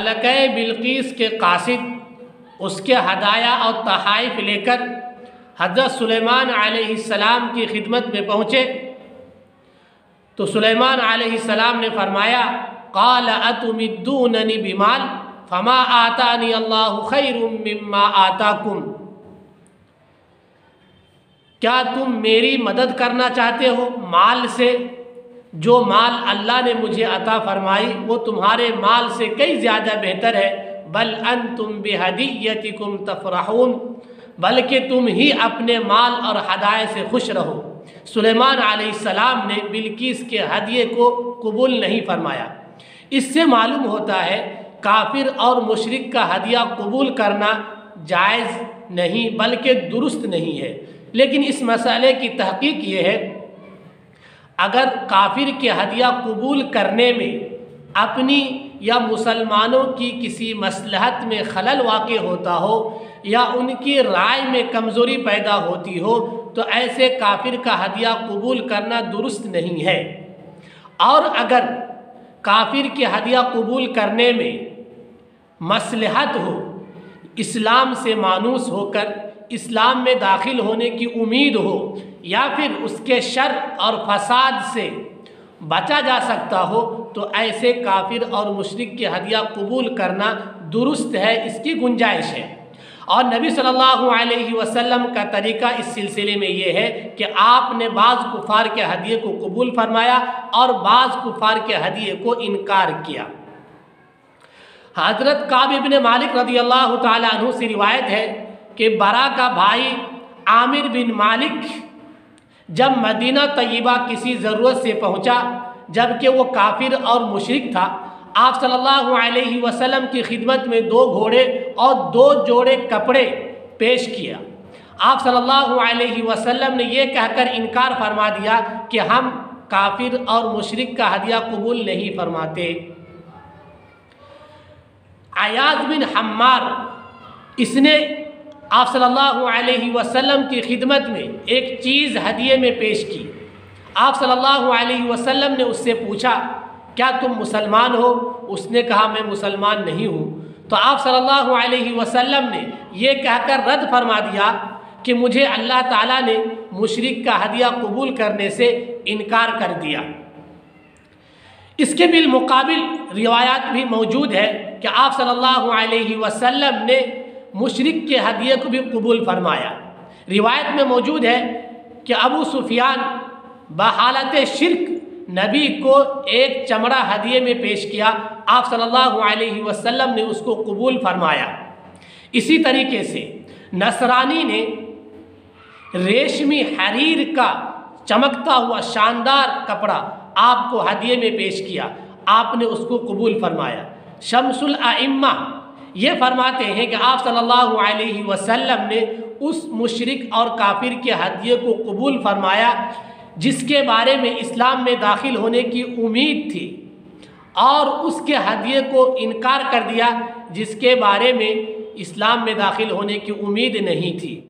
ملکہ بلقیس کے قاصد اس کے ہدایہ اور تحائف لے کر حضرت سلیمان علیہ السلام کی خدمت میں پہنچے تو سلیمان علیہ السلام نے فرمایا قال اتمدوننی بمال فما آتانی اللہ خیر مما آتاکم، کیا تم میری مدد کرنا چاہتے ہو مال سے؟ جو مال اللہ نے مجھے عطا فرمائی وہ تمہارے مال سے کئی زیادہ بہتر ہے، بل انتم بہدیتکم تفرحون، بلکہ تم ہی اپنے مال اور ہدایے سے خوش رہو۔ سلیمان علیہ السلام نے بلقیس کے ہدیے کو قبول نہیں فرمایا۔ اس سے معلوم ہوتا ہے کافر اور مشرک کا ہدیہ قبول کرنا جائز نہیں بلکہ درست نہیں ہے۔ لیکن اس مسئلے کی تحقیق یہ ہے اگر کافر کے ہدیہ قبول کرنے میں اپنی یا مسلمانوں کی کسی مصلحت میں خلل واقع ہوتا ہو یا ان کی رائے میں کمزوری پیدا ہوتی ہو تو ایسے کافر کا ہدیہ قبول کرنا درست نہیں ہے۔ اور اگر کافر کے ہدیہ قبول کرنے میں مصلحت ہو، اسلام سے مانوس ہو کر اسلام میں داخل ہونے کی امید ہو یا پھر اس کے شر اور فساد سے بچا جا سکتا ہو تو ایسے کافر اور مشرک کے ہدیہ قبول کرنا درست ہے، اس کی گنجائش ہے۔ اور نبی صلی اللہ علیہ وسلم کا طریقہ اس سلسلے میں یہ ہے کہ آپ نے بعض کفار کے ہدیے کو قبول فرمایا اور بعض کفار کے ہدیے کو انکار کیا۔ حضرت کعب بن مالک رضی اللہ تعالی عنہ سے روایت ہے کہ برا کا بھائی عامر بن مالک جب مدینہ طیبہ کسی ضرورت سے پہنچا جبکہ وہ کافر اور مشرک تھا، آپ صلی اللہ علیہ وسلم کی خدمت میں 2 گھوڑے اور 2 جوڑے کپڑے پیش کیا۔ آپ صلی اللہ علیہ وسلم نے یہ کہہ کر انکار فرما دیا کہ ہم کافر اور مشرک کا ہدیہ قبول نہیں فرماتے۔ عیاض بن حمار اس نے آپ صلی اللہ علیہ وسلم کی خدمت میں ایک چیز ہدیے میں پیش کی۔ آپ صلی اللہ علیہ وسلم نے اس سے پوچھا کیا تم مسلمان ہو؟ اس نے کہا میں مسلمان نہیں ہوں۔ تو آپ صلی اللہ علیہ وسلم نے یہ کہہ کر رد فرما دیا کہ مجھے اللہ تعالیٰ نے مشرک کا ہدیہ قبول کرنے سے انکار کر دیا۔ اس کے بالمقابل روایات بھی موجود ہے کہ آپ صلی اللہ علیہ وسلم نے مشرک کے ہدیے کو بھی قبول فرمایا۔ روایت میں موجود ہے کہ ابو سفیان بحالت شرک نبی کو ایک چمڑا ہدیے میں پیش کیا، آپ صلی اللہ علیہ وسلم نے اس کو قبول فرمایا۔ اسی طریقے سے نصرانی نے ریشمی حریر کا چمکتا ہوا شاندار کپڑا آپ کو ہدیے میں پیش کیا، آپ نے اس کو قبول فرمایا۔ شمس الائمہ یہ فرماتے ہیں کہ آپ صلی اللہ علیہ وسلم نے اس مشرک اور کافر کے ہدیے کو قبول فرمایا جس کے بارے میں اسلام میں داخل ہونے کی امید تھی، اور اس کے ہدیے کو انکار کر دیا جس کے بارے میں اسلام میں داخل ہونے کی امید نہیں تھی۔